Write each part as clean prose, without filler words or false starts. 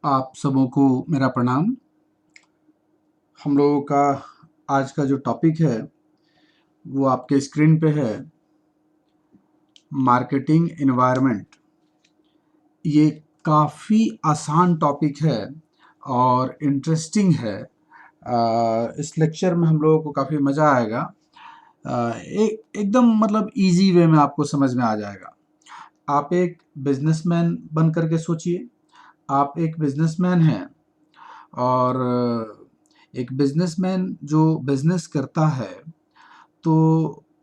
आप सबों को मेरा प्रणाम। हम लोगों का आज का जो टॉपिक है वो आपके स्क्रीन पे है, मार्केटिंग एनवायरनमेंट। ये काफ़ी आसान टॉपिक है और इंटरेस्टिंग है। इस लेक्चर में हम लोगों को काफ़ी मज़ा आएगा। एकदम मतलब इजी वे में आपको समझ में आ जाएगा। आप एक बिजनेसमैन बन करके सोचिए। आप एक बिजनेसमैन हैं और एक बिजनेसमैन जो बिजनेस करता है तो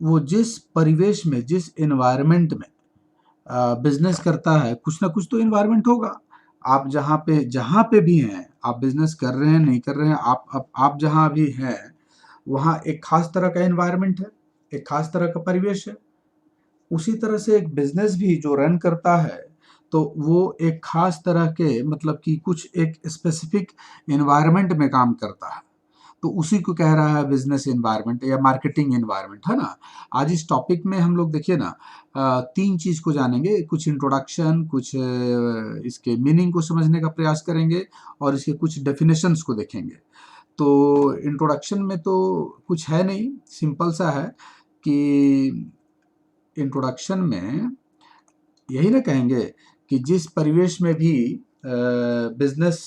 वो जिस परिवेश में, जिस एनवायरनमेंट में बिजनेस करता है, कुछ ना कुछ तो एनवायरनमेंट होगा। आप जहाँ पे भी हैं, आप बिजनेस कर रहे हैं नहीं कर रहे हैं, आप जहाँ भी हैं वहाँ एक खास तरह का एनवायरनमेंट है, एक खास तरह का परिवेश है। उसी तरह से एक बिजनेस भी जो रन करता है तो वो एक खास तरह के मतलब कि कुछ एक स्पेसिफिक एनवायरनमेंट में काम करता है। तो उसी को कह रहा है बिजनेस एनवायरनमेंट या मार्केटिंग एनवायरनमेंट, है ना। आज इस टॉपिक में हम लोग देखिए ना, तीन चीज को जानेंगे। कुछ इंट्रोडक्शन, कुछ इसके मीनिंग को समझने का प्रयास करेंगे और इसके कुछ डेफिनेशंस को देखेंगे। तो इंट्रोडक्शन में तो कुछ है नहीं, सिंपल सा है कि इंट्रोडक्शन में यही ना कहेंगे कि जिस परिवेश में भी बिजनेस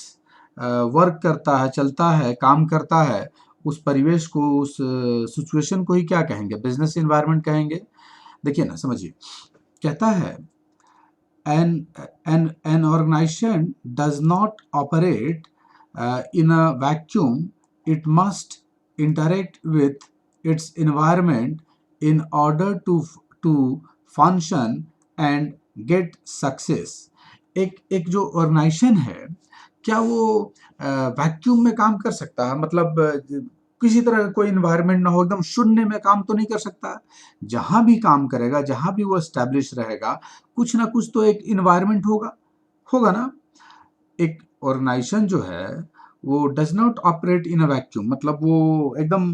वर्क करता है, चलता है, काम करता है, उस परिवेश को, उस सिचुएशन को ही क्या कहेंगे? बिजनेस एनवायरनमेंट कहेंगे। देखिए ना, समझिए। कहता है an organization does not operate in a vacuum. It must interact with its environment in order to function and get success. एक जो ऑर्गेनाइजेशन है, क्या वो वैक्यूम में काम कर सकता है? मतलब किसी तरह का कोई इन्वायरमेंट ना हो, एकदम शून्य में काम तो नहीं कर सकता। जहां भी काम करेगा, जहां भी वो एस्टेब्लिश रहेगा, कुछ ना कुछ तो एक इन्वायरमेंट होगा, होगा ना। एक ऑर्गेनाइजेशन जो है वो does not operate in a vacuum, मतलब वो एकदम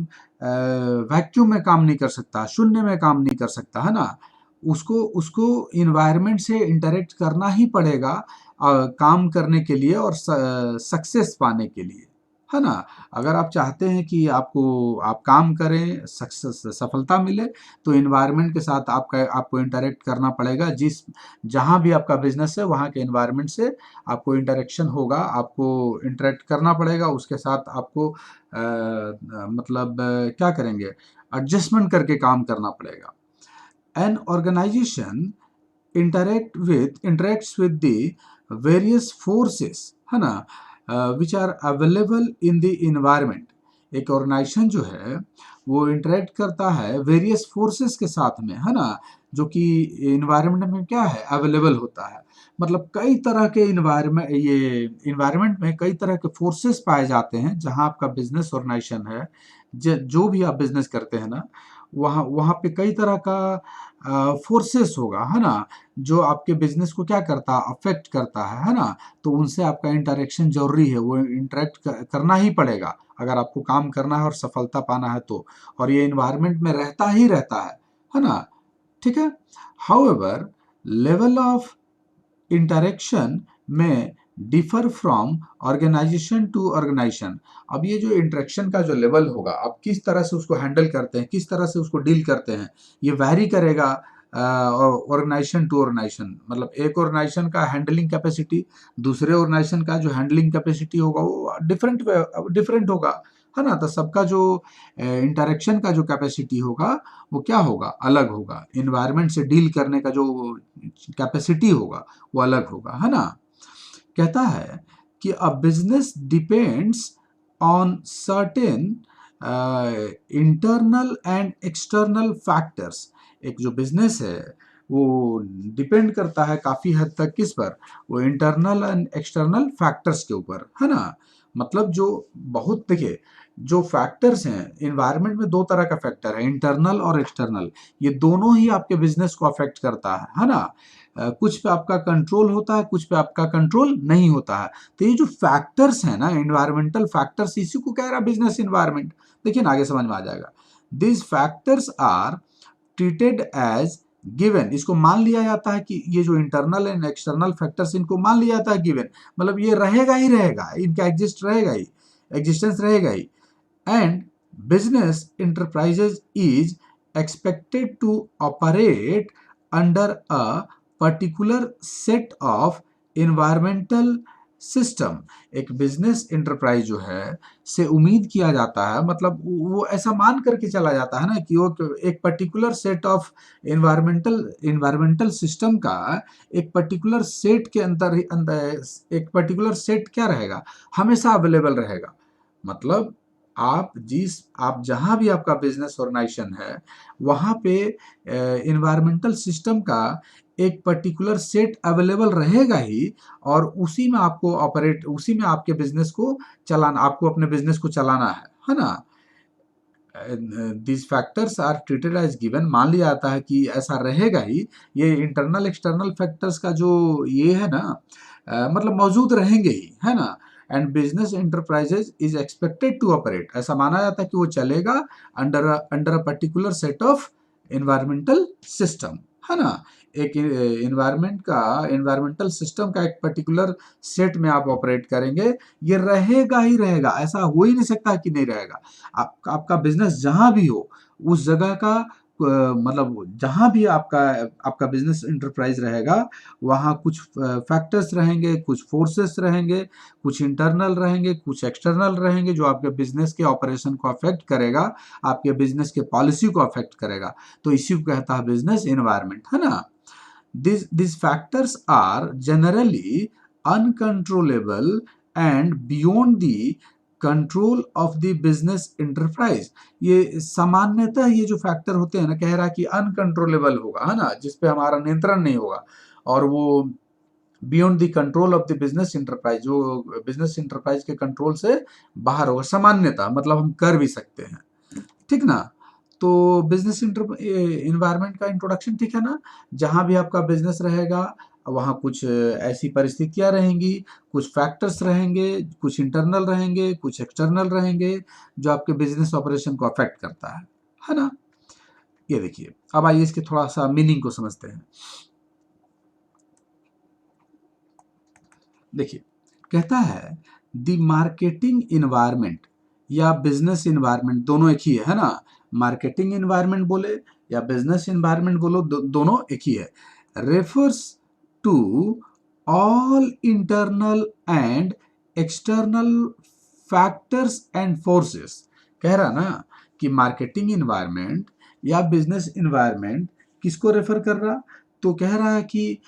वैक्यूम में काम नहीं कर सकता, शून्य में काम नहीं कर सकता, है ना। उसको उसको इन्वायरमेंट से इंटरेक्ट करना ही पड़ेगा काम करने के लिए और सक्सेस पाने के लिए, है ना। अगर आप चाहते हैं कि आप काम करें, सक्सेस, सफलता मिले, तो इन्वायरमेंट के साथ आपको इंटरेक्ट करना पड़ेगा। जहां भी आपका बिजनेस है वहां के इन्वायरमेंट से आपको इंटरेक्शन होगा, आपको इंटरेक्ट करना पड़ेगा। उसके साथ आपको मतलब क्या करेंगे, एडजस्टमेंट करके काम करना पड़ेगा। An organisation interacts with the various forces, है ना, which are available in the environment। एक ऑर्गेनाइजेशन जो है वो इंटरेक्ट करता है वेरियस फोर्सेस के साथ में, है ना, जो कि इन्वायरमेंट में क्या है, अवेलेबल होता है। मतलब कई तरह के इन्वायरमेंट में कई तरह के फोर्सेस पाए जाते हैं। जहां आपका बिजनेस ऑर्गेनाइजेशन है, जो भी आप बिजनेस करते हैं ना, वहाँ वहाँ पे कई तरह का फोर्सेस होगा, है ना, जो आपके बिजनेस को क्या करता है, अफेक्ट करता है ना। तो उनसे आपका इंटरेक्शन जरूरी है, वो इंटरेक्ट करना ही पड़ेगा अगर आपको काम करना है और सफलता पाना है तो। और ये इन्वायरमेंट में रहता ही रहता है ना। ठीक है। हाउएवर, लेवल ऑफ इंटरेक्शन में differ from organisation to organisation. अब ये जो इंटरेक्शन का जो लेवल होगा, आप किस तरह से उसको हैंडल करते हैं, किस तरह से उसको डील करते हैं, ये वैरी करेगा ऑर्गेनाइजेशन टू ऑर्गेनाइजेशन। मतलब एक ऑर्गेनाइजेशन का हैंडलिंग कैपेसिटी दूसरे ऑर्गेनाइजेशन का जो हैंडलिंग कैपेसिटी होगा वो डिफरेंट होगा, है ना। तो सबका जो इंटरेक्शन का जो कैपेसिटी होगा वो क्या होगा, अलग होगा। इन्वायरमेंट से डील करने का जो कैपेसिटी होगा वो अलग होगा, है ना। कहता है कि a business depends on certain internal and external factors. एक जो बिजनेस है वो डिपेंड करता है काफी हद तक किस पर, वो इंटरनल एंड एक्सटर्नल फैक्टर्स के ऊपर, है ना। मतलब जो बहुत, देखिए, जो फैक्टर्स हैं इन्वायरमेंट में, दो तरह का फैक्टर है, इंटरनल और एक्सटर्नल। ये दोनों ही आपके बिजनेस को अफेक्ट करता है ना। कुछ पे आपका कंट्रोल होता है, कुछ पे आपका कंट्रोल नहीं होता है। तो ये जो फैक्टर्स हैं ना, एनवायरमेंटल फैक्टर्स, इसी को कह रहा है बिजनेस एनवायरमेंट। देखिए ना, आगे समझ में आ जाएगा। This factors are treated as given, इसको मान लिया जाता है कि ये जो इंटरनल एंड एक्सटर्नल फैक्टर्स इनको मान लिया जाता है गिवन, मतलब ये रहेगा ही रहेगा, इनका एग्जिस्ट रहेगा ही, एग्जिस्टेंस रहेगा ही। And business enterprises is expected to operate under a particular set of environmental system. एक बिजनेस इंटरप्राइज जो है से उम्मीद किया जाता है, मतलब वो ऐसा मान करके चला जाता है ना कि वो एक particular set of environmental system का एक पर्टिकुलर सेट के अंदर एक पर्टिकुलर सेट क्या रहेगा, हमेशा अवेलेबल रहेगा। मतलब आप जहां भी आपका बिजनेस ऑर्गेनाइजेशन है वहां पे एनवायरमेंटल सिस्टम का एक पर्टिकुलर सेट अवेलेबल रहेगा ही, और उसी में आपको ऑपरेट, उसी में आपके बिजनेस को चलाना, आपको अपने बिजनेस को चलाना है ना। This factors are treated as given, मान लिया जाता है कि ऐसा रहेगा ही। ये इंटरनल एक्सटर्नल फैक्टर्स का जो ये है ना, मतलब मौजूद रहेंगे ही, है ना। And business enterprises is expected to operate, ऐसा माना जाता है कि वो चलेगा under a particular set of environmental system, है ना। एक एनवायरमेंटल सिस्टम का एक पर्टिकुलर सेट में आप ऑपरेट करेंगे, ये रहेगा ही रहेगा, ऐसा हो ही नहीं सकता कि नहीं रहेगा। आपका बिजनेस जहां भी हो उस जगह का मतलब जहां भी आपका आपका बिजनेस इंटरप्राइज रहेगा वहां कुछ फैक्टर्स रहेंगे, कुछ फोर्सेस रहेंगे, कुछ इंटरनल रहेंगे, कुछ एक्सटर्नल रहेंगे जो आपके बिजनेस के ऑपरेशन को अफेक्ट करेगा, आपके बिजनेस के पॉलिसी को अफेक्ट करेगा। तो इसी को कहता है बिजनेस एनवायरनमेंट, है ना। These factors are generally uncontrollable and beyond the control of the business enterprise. ये सामान्यतः ये जो फैक्टर होते हैं ना, कह रहा है कि अनकंट्रोलेबल होगा, है ना, जिसपे हमारा नियंत्रण नहीं होगा, और वो beyond the control of the business enterprise, जो बिजनेस इंटरप्राइज के कंट्रोल से बाहर होगा। सामान्यतः मतलब हम कर भी सकते हैं, ठीक ना। तो बिजनेस इन्वायरमेंट का इंट्रोडक्शन, ठीक है ना। जहां भी आपका बिजनेस रहेगा वहां कुछ ऐसी परिस्थितियां रहेंगी, कुछ फैक्टर्स रहेंगे, कुछ इंटरनल रहेंगे, कुछ एक्सटर्नल रहेंगे, जो आपके बिजनेस ऑपरेशन को अफेक्ट करता है ना। ये देखिए, अब आइए इसके थोड़ा सा मीनिंग को समझते हैं। देखिए, कहता है द मार्केटिंग इन्वायरमेंट या बिजनेस इन्वायरमेंट दोनों एक ही है ना। मार्केटिंग इन्वायरमेंट बोले या बिजनेस इन्वायरमेंट बोलो, दोनों एक ही है। Refers to all internal and external factors and forces. कह रहा ना कि मार्केटिंग इन्वायरमेंट या बिजनेस इन्वायरमेंट किसको रेफर कर रहा, तो कह रहा है कि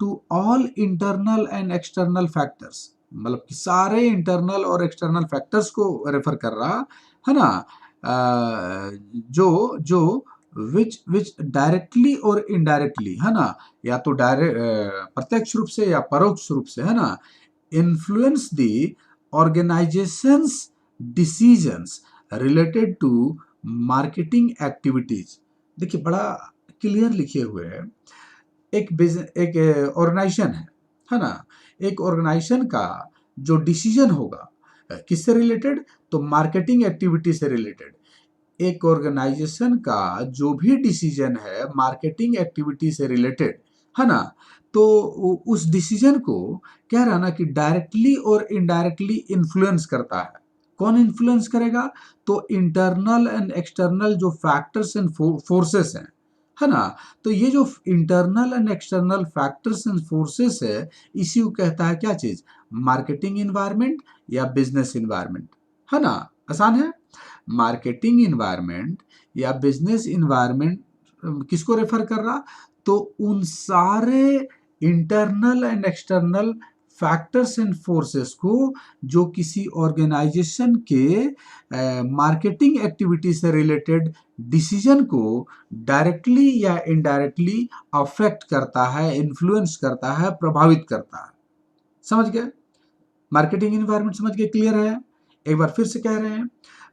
to all internal and external factors, मतलब कि सारे इंटरनल और एक्सटर्नल फैक्टर्स को रेफर कर रहा है ना। जो जो विच विच डायरेक्टली और इनडायरेक्टली, है ना, या तो डायरेक्ट प्रत्यक्ष रूप से या परोक्ष रूप से, है ना, influence the organisation's decisions related to marketing activities. देखिए, बड़ा क्लियर लिखे हुए है। एक ऑर्गेनाइजेशन है ना, एक ऑर्गेनाइजेशन का जो डिसीजन होगा किससे रिलेटेड, तो मार्केटिंग एक्टिविटी से रिलेटेड। एक ऑर्गेनाइजेशन का जो भी डिसीजन है मार्केटिंग एक्टिविटी से रिलेटेड, है ना, तो उस डिसीजन को कह रहा ना कि डायरेक्टली और इनडायरेक्टली इन्फ्लुएंस करता है। कौन इन्फ्लुएंस करेगा, तो इंटरनल एंड एक्सटर्नल जो फैक्टर्स एंड फोर्सेस हैं, है ना। तो ये जो internal and external factors and forces है, इसी को कहता है क्या चीज, मार्केटिंग इन्वायरमेंट या बिजनेस इन्वायरमेंट, है ना। आसान है। मार्केटिंग इन्वायरमेंट या बिजनेस इन्वायरमेंट किसको रेफर कर रहा, तो उन सारे internal and external factors and forces को जो किसी ऑर्गेनाइजेशन के मार्केटिंग एक्टिविटी से रिलेटेड डिसीजन को डायरेक्टली या इनडायरेक्टली अफेक्ट करता है, इन्फ्लुएंस करता है, प्रभावित करता है। समझ गए, मार्केटिंग इन्वायरमेंट समझ गए, क्लियर है। एक बार फिर से कह रहे हैं,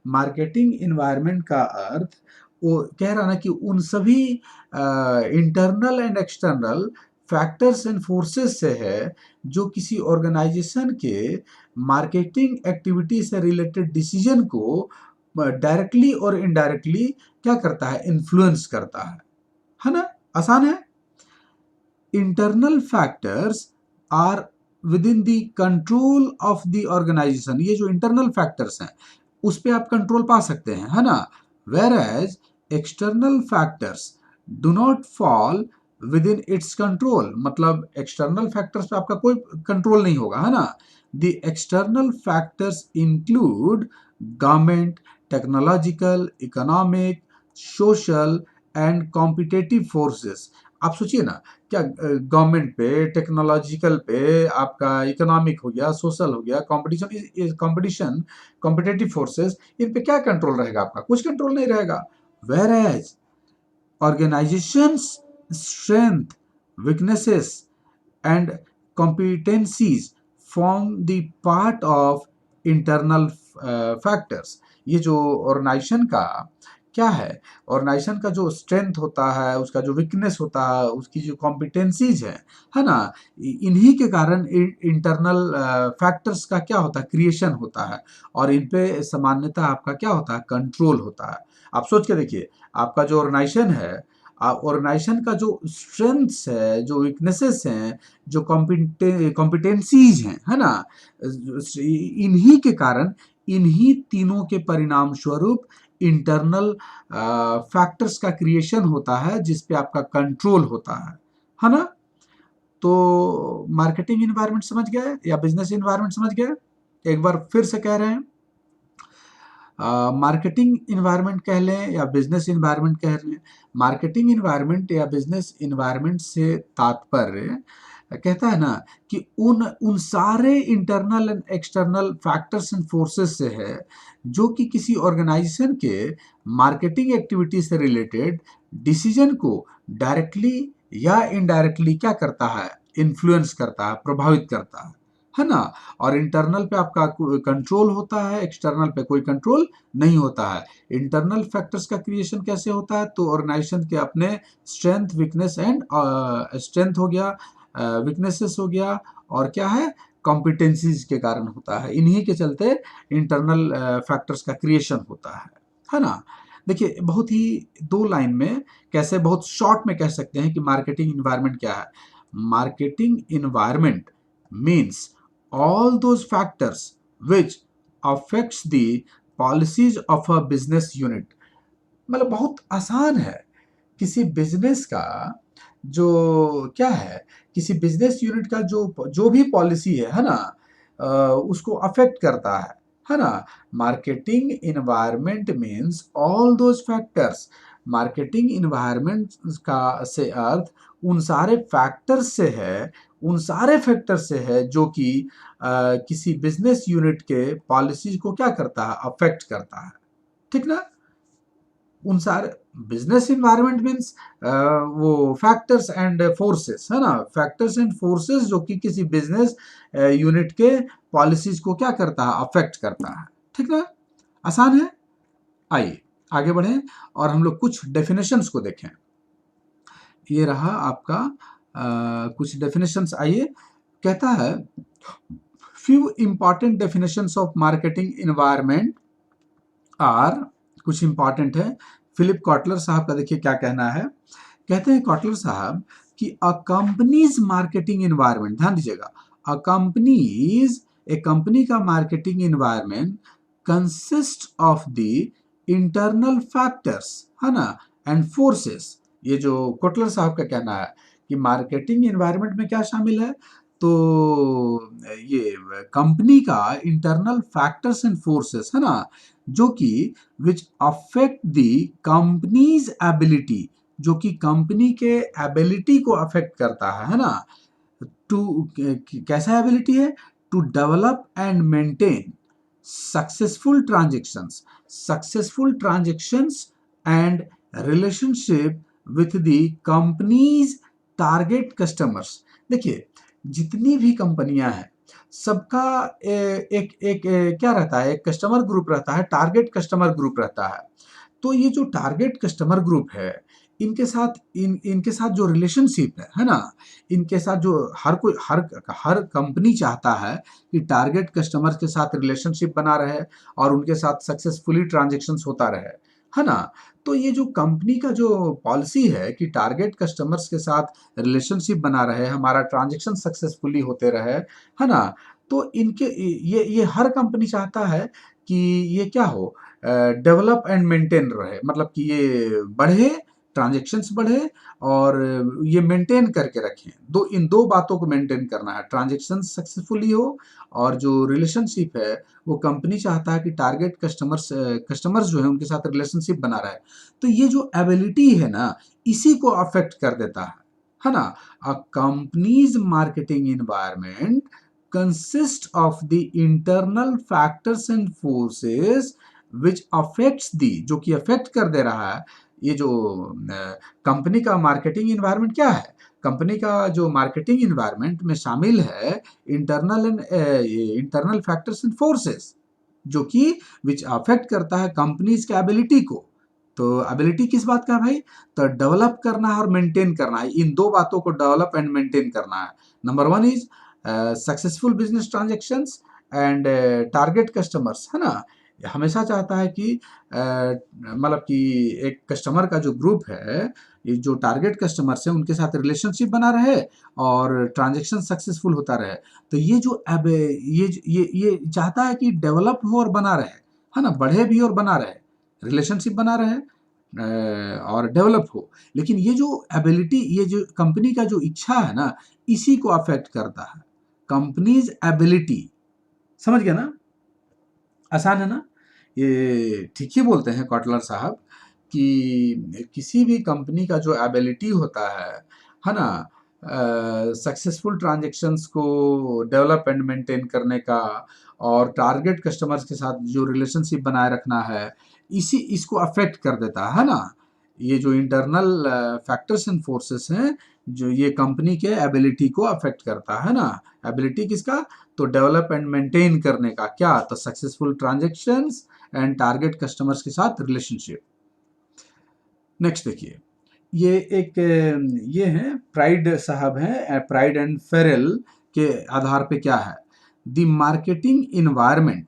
मार्केटिंग इन्वायरमेंट का अर्थ वो कह रहा ना कि उन सभी internal and external factors and forces से है जो किसी ऑर्गेनाइजेशन के मार्केटिंग एक्टिविटी से रिलेटेड डिसीजन को डायरेक्टली और इनडायरेक्टली क्या करता है, इन्फ्लुएंस करता है ना। आसान है। Internal factors are within the control of the organisation. ये जो इंटरनल फैक्टर्स हैं उस पे आप कंट्रोल पा सकते हैं, है ना। Whereas external factors do not fall within its control, मतलब एक्सटर्नल फैक्टर्स पे आपका कोई कंट्रोल नहीं होगा, है ना। The external factors include government, technological, economic, social and competitive forces. आप सोचिए ना, क्या गवर्नमेंट पे, टेक्नोलॉजिकल पे, आपका इकोनॉमिक हो गया, सोशल हो गया, कंपटीशन, कॉम्पिटेटिव फोर्सेस, इन पे क्या कंट्रोल रहेगा आपका? कुछ कंट्रोल नहीं रहेगा। Whereas organisation's strength, weaknesses and competencies form the part of internal factors। ये जो ऑर्गेनाइजेशन का क्या है, ऑर्गेनाइजेशन का जो स्ट्रेंथ होता है, उसका जो वीकनेस होता है, उसकी जो कॉम्पिटेंसीज है ना, इन्हीं के कारण इंटरनल फैक्टर्स का क्या होता है, क्रिएशन होता है, और इन पे सामान्यतः आपका क्या होता है, कंट्रोल होता है। आप सोच के देखिए, आपका जो ऑर्गेनाइजेशन है, ऑर्गेनाइजेशन का जो स्ट्रेंथ्स है, जो वीकनेसेस हैं, जो कॉम्पिटेंसीज हैं, है ना, इन्हीं के कारण, इन्हीं तीनों के परिणाम स्वरूप इंटरनल फैक्टर्स का क्रिएशन होता है, जिस पे आपका कंट्रोल होता है ना। तो मार्केटिंग इन्वायरमेंट समझ गए या बिजनेस इन्वायरमेंट समझ गए? एक बार फिर से कह रहे हैं, मार्केटिंग इन्वायरमेंट कह लें या बिजनेस इन्वायरमेंट कह लें, मार्केटिंग इन्वायरमेंट या बिजनेस इन्वायरमेंट से तात्पर्य कहता है ना कि उन सारे internal and external factors and forces से है जो कि किसी ऑर्गेनाइजेशन के मार्केटिंग एक्टिविटी से रिलेटेड डिसीजन को डायरेक्टली या इनडायरेक्टली क्या करता है, इन्फ्लुएंस करता है, प्रभावित करता है ना। और इंटरनल पे आपका कंट्रोल होता है, एक्सटर्नल पे कोई कंट्रोल नहीं होता है। इंटरनल फैक्टर्स का क्रिएशन कैसे होता है? तो ऑर्गेनाइजेशन के अपने स्ट्रेंथ, वीकनेस एंड स्ट्रेंथ हो गया, वीकनेसेस हो गया, और क्या है, कॉम्पिटेंसीज के कारण होता है। इन्हीं के चलते इंटरनल फैक्टर्स का क्रिएशन होता है ना। देखिए, बहुत ही दो लाइन में कैसे, बहुत शॉर्ट में कह सकते हैं कि मार्केटिंग इन्वायरमेंट क्या है। Marketing environment means all those factors which affects the policies of a business unit। मतलब बहुत आसान है, किसी बिजनेस का जो क्या है, किसी बिजनेस यूनिट का जो जो भी पॉलिसी है ना, उसको अफेक्ट करता है ना। Marketing environment means all those factors. Marketing environment का से अर्थ उन सारे फैक्टर्स से है, उन सारे फैक्टर से है जो कि किसी बिजनेस यूनिट के पॉलिसीज को क्या करता है, अफेक्ट करता है, ठीक ना। उन सारे बिजनेस इन्वायरमेंट मीन्स वो फैक्टर्स एंड फोर्सेस, है ना, फैक्टर्स एंड फोर्सेस जो कि किसी बिजनेस यूनिट के पॉलिसीज को क्या करता है, अफेक्ट करता है, ठीक ना। आसान है। आइए आगे बढ़ें और हम लोग कुछ डेफिनेशंस को देखें। ये रहा आपका कुछ डेफिनेशंस। आइए, कहता है few important definitions of marketing environment are, कुछ इंपॉर्टेंट है। फिलिप कॉटलर साहब का देखिए क्या कहना है। कहते हैं कॉटलर साहब कि अ कंपनीज मार्केटिंग इन्वायरमेंट, ध्यान दीजिएगा, अ कंपनीज, एक कंपनी का marketing environment consist of the internal factors, है ना, एंड फोर्सेस। ये जो कोटलर साहब का कहना है कि मार्केटिंग इन्वायरमेंट में क्या शामिल है, तो ये कंपनी का इंटरनल फैक्टर्स एंड फोर्सेस, है ना, जो कि which affect the companies ability, जो कि कंपनी के एबिलिटी को अफेक्ट करता है ना। टू कैसा एबिलिटी है, to develop and maintain successful transactions and relationship with the company's target customers. देखिए, जितनी भी कंपनियां हैं सबका एक क्या रहता है, एक कस्टमर ग्रुप रहता है, टारगेट कस्टमर ग्रुप रहता है। तो ये जो टारगेट कस्टमर ग्रुप है, इनके साथ जो रिलेशनशिप है ना, इनके साथ जो हर कंपनी चाहता है कि टारगेट कस्टमर के साथ रिलेशनशिप बना रहे और उनके साथ सक्सेसफुली ट्रांजेक्शन्स होता रहे, है ना। तो ये जो कंपनी का जो पॉलिसी है कि टारगेट कस्टमर्स के साथ रिलेशनशिप बना रहे, हमारा ट्रांजैक्शन सक्सेसफुली होते रहे, है ना। तो इनके ये हर कंपनी चाहता है कि ये क्या हो, डेवलप एंड मेंटेन रहे, मतलब कि ये बढ़े, ट्रांजैक्शंस बढ़े और ये मेंटेन करके रखें। इन दो बातों को मेंटेन करना है, ट्रांजैक्शन सक्सेसफुली हो और जो रिलेशनशिप है वो कंपनी चाहता है कि टारगेट कस्टमर्स जो है उनके साथ रिलेशनशिप बना रहे। तो ये जो एबिलिटी है ना, इसी को अफेक्ट कर देता है ना। A company's marketing environment consist of the internal factors and forces which affects the, जो कि अफेक्ट कर दे रहा है। ये जो कंपनी का मार्केटिंग इन्वायरमेंट क्या है, कंपनी का जो मार्केटिंग इन्वायरमेंट में शामिल है इंटरनल फैक्टर्स एंड फोर्सेस, जो कि विच अफेक्ट करता है कंपनीज के एबिलिटी को। तो एबिलिटी किस बात का है भाई, तो डेवलप करना है और मेंटेन करना है, इन दो बातों को डेवलप एंड मेंटेन करना है। Number one is successful business transactions and target customers, है ना। हमेशा चाहता है कि मतलब कि एक कस्टमर का जो ग्रुप है, ये जो टारगेट कस्टमर्स हैं उनके साथ रिलेशनशिप बना रहे और ट्रांजैक्शन सक्सेसफुल होता रहे। तो ये जो अब ये चाहता है कि डेवलप हो और बना रहे, है ना, बढ़े भी और बना रहे, रिलेशनशिप बना रहे और डेवलप हो। लेकिन ये जो एबिलिटी, ये जो कंपनी का जो इच्छा है ना, इसी को अफेक्ट करता है, कंपनीज एबिलिटी। समझ गया ना, आसान है ना। ये ठीक ही बोलते हैं कॉटलर साहब कि किसी भी कंपनी का जो एबिलिटी होता है ना, सक्सेसफुल ट्रांजैक्शंस को डेवलप एंड मेंटेन करने का और टारगेट कस्टमर्स के साथ जो रिलेशनशिप बनाए रखना है, इसको अफेक्ट कर देता है ना। ये जो इंटरनल फैक्टर्स एंड फोर्सेस हैं, जो ये कंपनी के एबिलिटी को अफेक्ट करता है ना। एबिलिटी किसका, तो डेवलप एंड मेंटेन करने का, क्या, तो successful transactions and target customers के साथ रिलेशनशिप। नेक्स्ट देखिए, ये एक ये हैं प्राइड साहब हैं, प्राइड एंड फेरेल के आधार पे क्या है, the marketing environment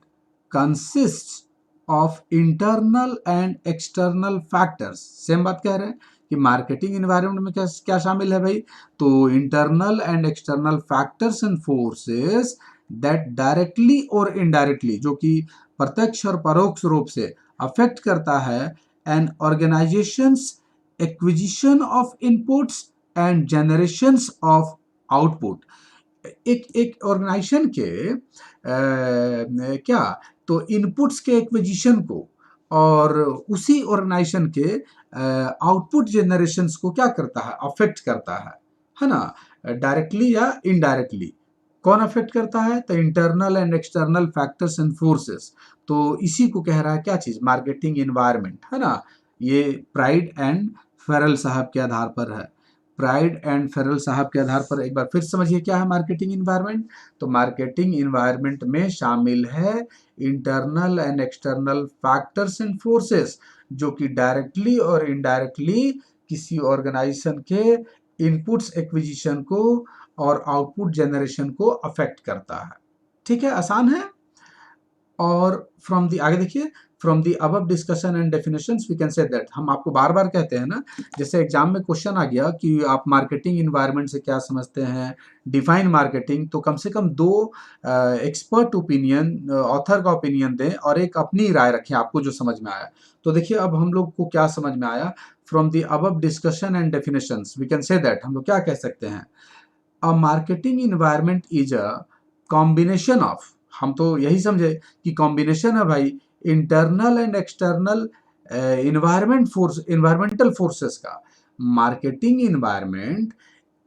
consist of internal and external factors. Same बात कह रहे हैं कि मार्केटिंग इन्वायरमेंट में क्या क्या शामिल है भाई, तो internal and external factors and forces that directly और इनडायरेक्टली, जो कि प्रत्यक्ष और परोक्ष रूप से अफेक्ट करता है an organisation's acquisition of inputs and generations of output. एक ऑर्गेनाइजेशन के क्या, तो इनपुट्स के एक्विजिशन को और उसी ऑर्गेनाइजेशन के आउटपुट जनरेशंस को क्या करता है, अफेक्ट करता है ना, डायरेक्टली या इनडायरेक्टली। कौन अफेक्ट करता है, तो internal and external factors and forces. तो इसी को कह रहा है क्या चीज, मार्केटिंग इन्वायरमेंट, है ना। ये प्राइड एंड फेरल साहब के आधार पर है, प्राइड एंड फेरल साहब के आधार पर एक बार फिर समझिए क्या है मार्केटिंग इन्वायरमेंट। तो मार्केटिंग इन्वायरमेंट में शामिल है internal and external factors and forces, जो कि डायरेक्टली और इनडायरेक्टली किसी ऑर्गेनाइजेशन के इनपुट्स एक्विजिशन को और आउटपुट जनरेशन को अफेक्ट करता है। ठीक है, आसान है। और फ्रॉम दी आगे देखिए, from the above discussion and definitions we can say that, हम आपको बार बार कहते हैं ना, जैसे एग्जाम में क्वेश्चन आ गया कि आप मार्केटिंग इन्वायरमेंट से क्या समझते हैं, डिफाइन मार्केटिंग, तो कम से कम दो एक्सपर्ट ओपिनियन, ऑथर का ओपिनियन दें और एक अपनी राय रखें, आपको जो समझ में आया। तो देखिए अब हम लोग को क्या समझ में आया, from the above discussion and definitions we can say that, हम लोग क्या कह सकते हैं, a marketing environment is a combination of, हम तो यही समझे कि कॉम्बिनेशन है भाई, internal and external environmental forces का। मार्केटिंग इन्वायरमेंट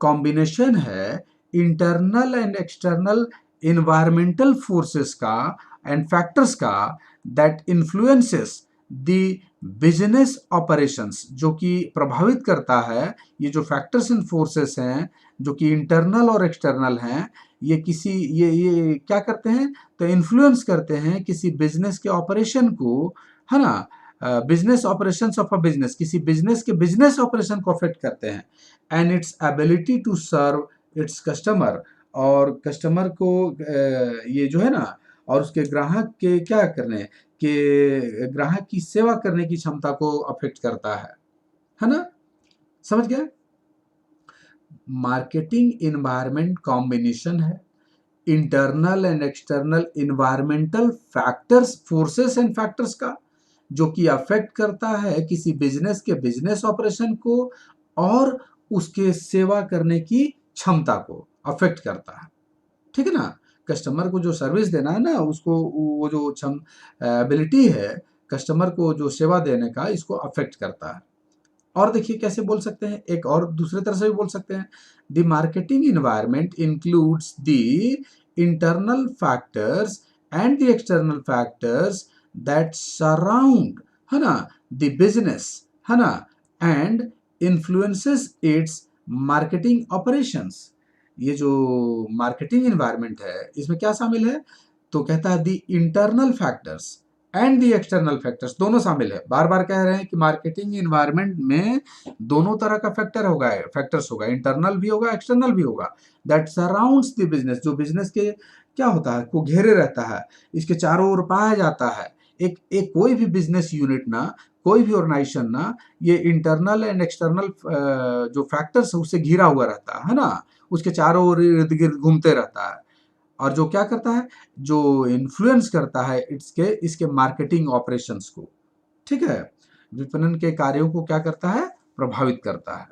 कॉम्बिनेशन है internal and external environmental forces का एंड फैक्टर्स का, that influences the business operations, जो कि प्रभावित करता है, ये जो फैक्टर्स एंड फोर्सेस हैं जो कि इंटरनल और एक्सटर्नल हैं, ये किसी ये क्या करते हैं, तो इन्फ्लुएंस करते हैं किसी बिजनेस के ऑपरेशन को, है ना। Business operations of a business, किसी बिजनेस के बिजनेस ऑपरेशन को अफेक्ट करते हैं, and its ability to serve its customer, और कस्टमर को ये जो है ना, और उसके ग्राहक के क्या करने के ग्राहक की सेवा करने की क्षमता को अफेक्ट करता है ना? समझ गए? मार्केटिंग इन्वायरमेंट कॉम्बिनेशन है internal and external environmental factors, forces and factors का, जो कि अफेक्ट करता है किसी बिजनेस के बिजनेस ऑपरेशन को और उसके सेवा करने की क्षमता को अफेक्ट करता है। ठीक है ना? कस्टमर को जो सर्विस देना है ना, उसको वो जो एबिलिटी है कस्टमर को जो सेवा देने का, इसको अफेक्ट करता है। और देखिए कैसे बोल सकते हैं, एक और दूसरे तरह से भी बोल सकते हैं, the marketing environment includes the internal factors and the external factors that surround, है ना, द बिजनेस, है ना, and influences it's marketing operations. ये जो मार्केटिंग इन्वायरमेंट है इसमें क्या शामिल है, तो कहता है the internal factors and the external factors, दोनों शामिल है। बार बार कह रहे हैं कि मार्केटिंग इन्वायरमेंट में दोनों तरह का फैक्टर्स होगा, इंटरनल भी होगा एक्सटर्नल भी होगा, दैट सराउंड्स द बिजनेस, जो बिजनेस के क्या होता है को घेरे रहता है, इसके चारों ओर पाया जाता है। एक कोई भी बिजनेस यूनिट ना, कोई भी ऑर्गेनाइजेशन ना, ये इंटरनल एंड एक्सटर्नल जो फैक्टर्स है उससे घिरा हुआ रहता है ना, उसके चारों ओर इर्द गिर्द घूमते रहता है। और जो क्या करता है, जो इन्फ्लुएंस करता है इसके मार्केटिंग ऑपरेशंस को। ठीक है, विपणन के कार्यों को क्या करता है, प्रभावित करता है।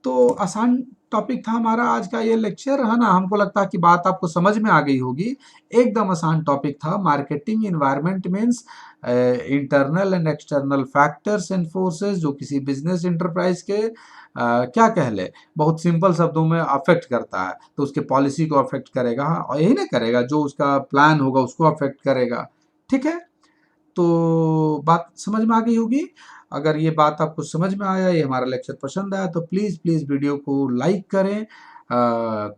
तो आसान टॉपिक था हमारा आज का ये लेक्चर, है ना? हमको लगता है कि बात आपको समझ में आ गई होगी। एकदम आसान टॉपिक था। Marketing environment means internal and external factors and forces, जो किसी बिजनेस इंटरप्राइज के क्या कह ले, बहुत सिंपल शब्दों में अफेक्ट करता है। तो उसके पॉलिसी को अफेक्ट करेगा, और यही ना करेगा, जो उसका प्लान होगा उसको अफेक्ट करेगा। ठीक है, तो बात समझ में आ गई होगी। अगर ये बात आपको समझ में आया, ये हमारा लेक्चर पसंद आया, तो प्लीज़ प्लीज़ वीडियो को लाइक करें,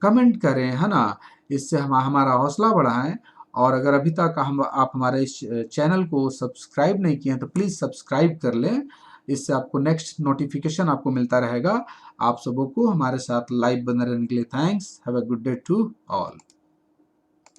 कमेंट करें, है ना? इससे हमारा हौसला बढ़ाएं। और अगर अभी तक आप हमारे इस चैनल को सब्सक्राइब नहीं किए हैं तो प्लीज़ सब्सक्राइब कर लें। इससे आपको नेक्स्ट नोटिफिकेशन आपको मिलता रहेगा। आप सबों को हमारे साथ लाइव बने रहने के लिए thanks. Have a good day to all.